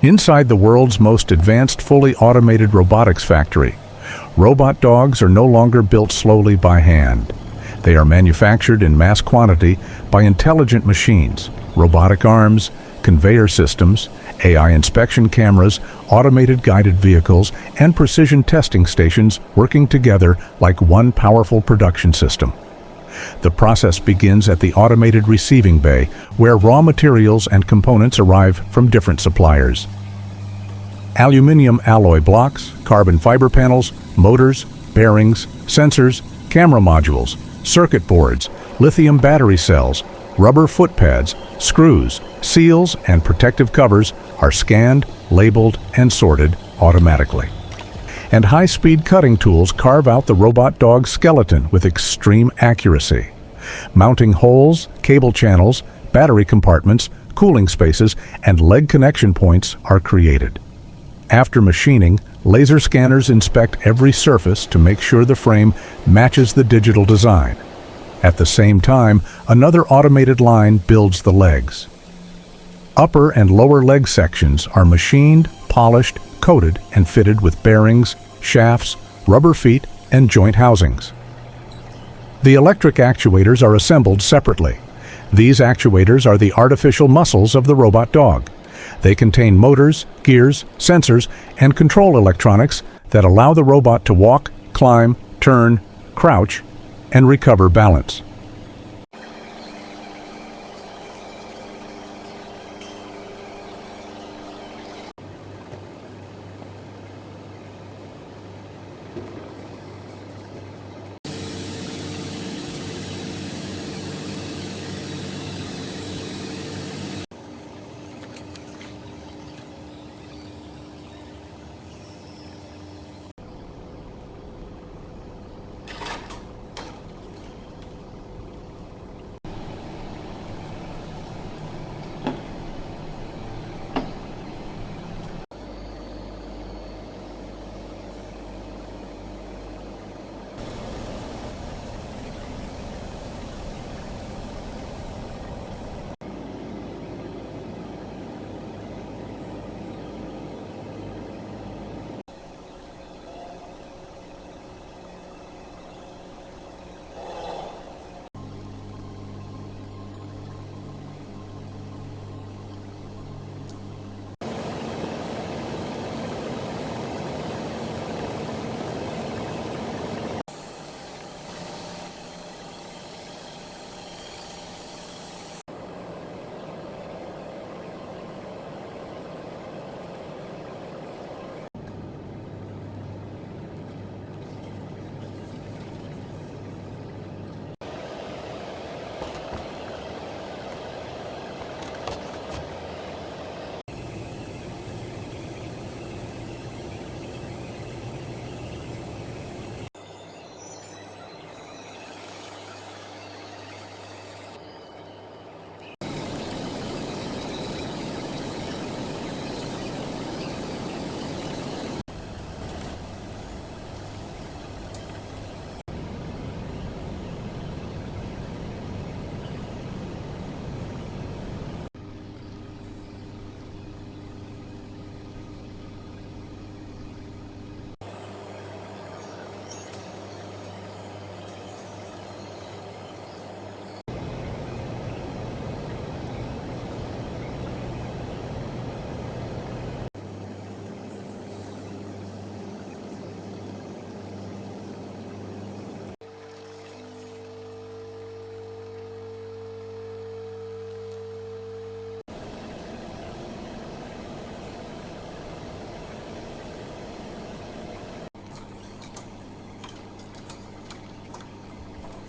Inside the world's most advanced fully automated robotics factory, robot dogs are no longer built slowly by hand. They are manufactured in mass quantity by intelligent machines, robotic arms, conveyor systems, AI inspection cameras, automated guided vehicles, and precision testing stations working together like one powerful production system. The process begins at the automated receiving bay, where raw materials and components arrive from different suppliers. Aluminium alloy blocks, carbon fiber panels, motors, bearings, sensors, camera modules, circuit boards, lithium battery cells, rubber foot pads, screws, seals, and protective covers are scanned, labeled, and sorted automatically. And high-speed cutting tools carve out the robot dog's skeleton with extreme accuracy. Mounting holes, cable channels, battery compartments, cooling spaces, and leg connection points are created. After machining, laser scanners inspect every surface to make sure the frame matches the digital design. At the same time, another automated line builds the legs. Upper and lower leg sections are machined, polished, coated, and fitted with bearings, shafts, rubber feet, and joint housings. The electric actuators are assembled separately. These actuators are the artificial muscles of the robot dog. They contain motors, gears, sensors, and control electronics that allow the robot to walk, climb, turn, crouch, and recover balance.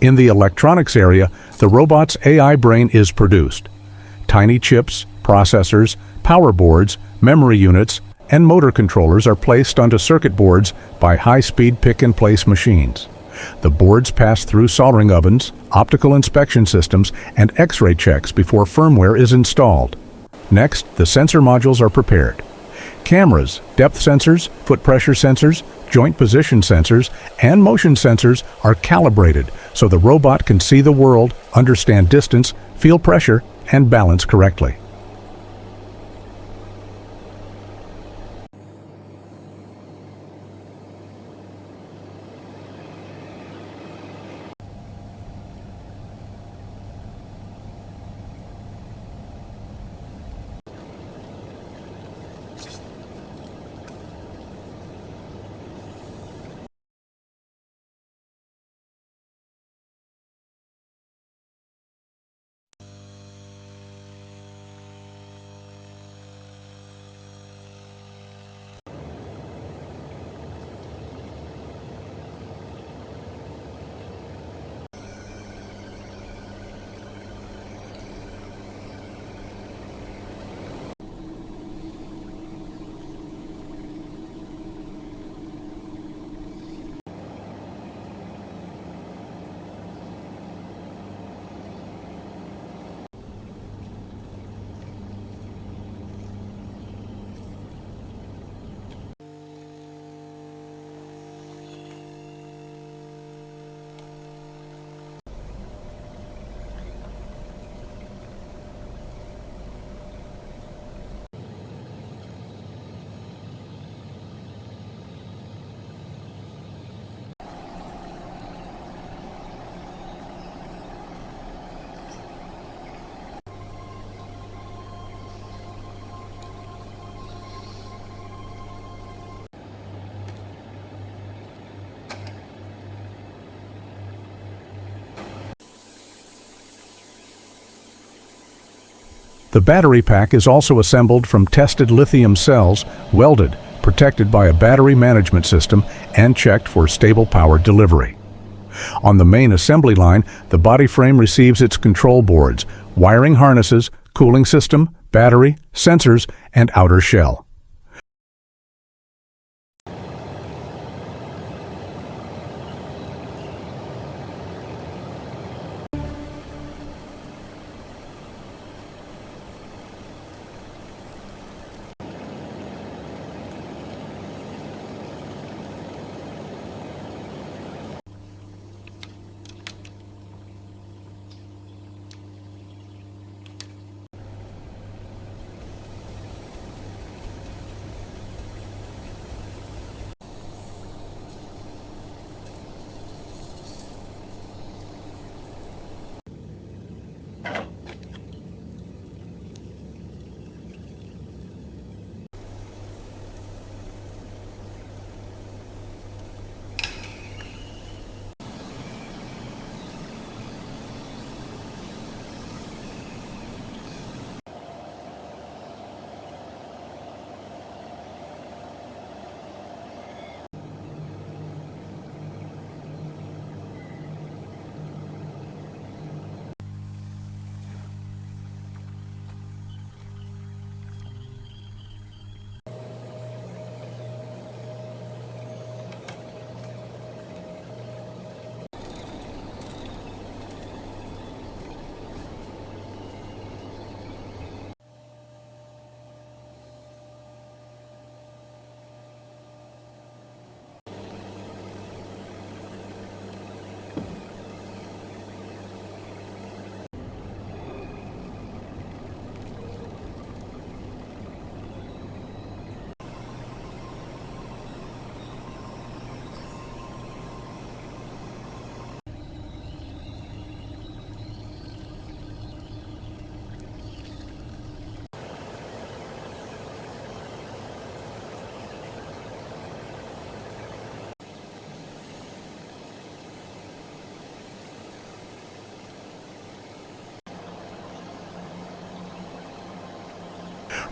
In the electronics area, the robot's AI brain is produced. Tiny chips, processors, power boards, memory units, and motor controllers are placed onto circuit boards by high-speed pick-and-place machines. The boards pass through soldering ovens, optical inspection systems, and X-ray checks before firmware is installed. Next, the sensor modules are prepared. Cameras, depth sensors, foot pressure sensors, joint position sensors, and motion sensors are calibrated so the robot can see the world, understand distance, feel pressure, and balance correctly. The battery pack is also assembled from tested lithium cells, welded, protected by a battery management system, and checked for stable power delivery. On the main assembly line, the body frame receives its control boards, wiring harnesses, cooling system, battery, sensors, and outer shell.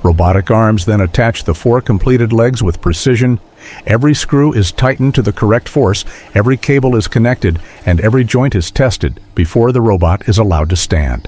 Robotic arms then attach the 4 completed legs with precision. Every screw is tightened to the correct force, every cable is connected, and every joint is tested before the robot is allowed to stand.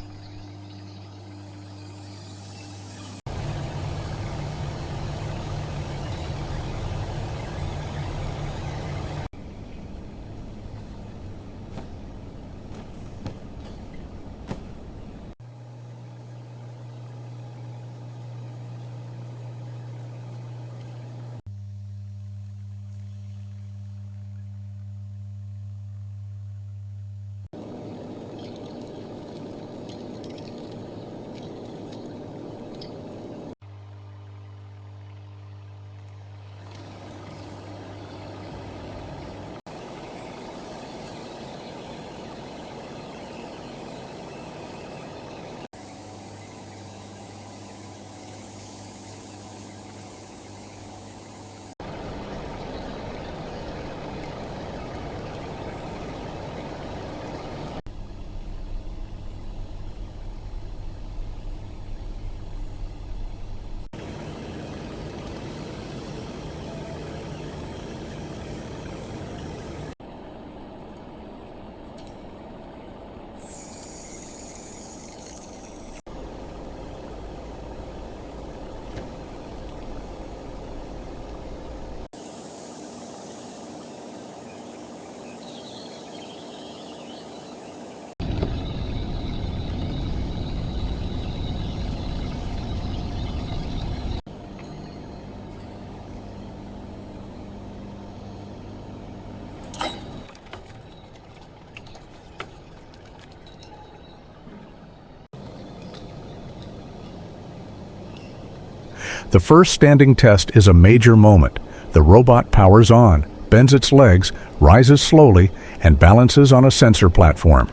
The first standing test is a major moment. The robot powers on, bends its legs, rises slowly, and balances on a sensor platform.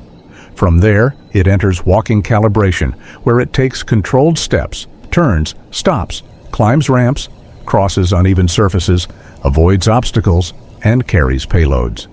From there, it enters walking calibration, where it takes controlled steps, turns, stops, climbs ramps, crosses uneven surfaces, avoids obstacles, and carries payloads.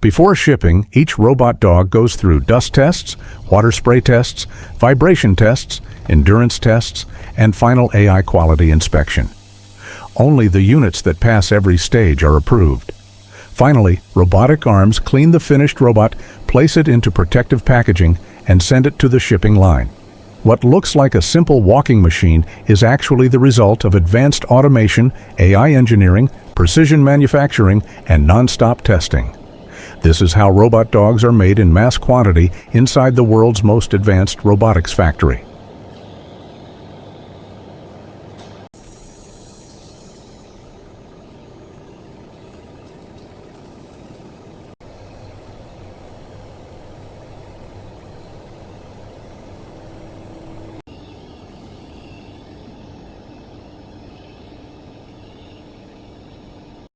Before shipping, each robot dog goes through dust tests, water spray tests, vibration tests, endurance tests, and final AI quality inspection. Only the units that pass every stage are approved. Finally, robotic arms clean the finished robot, place it into protective packaging, and send it to the shipping line. What looks like a simple walking machine is actually the result of advanced automation, AI engineering, precision manufacturing, and non-stop testing. This is how robot dogs are made in mass quantity inside the world's most advanced robotics factory.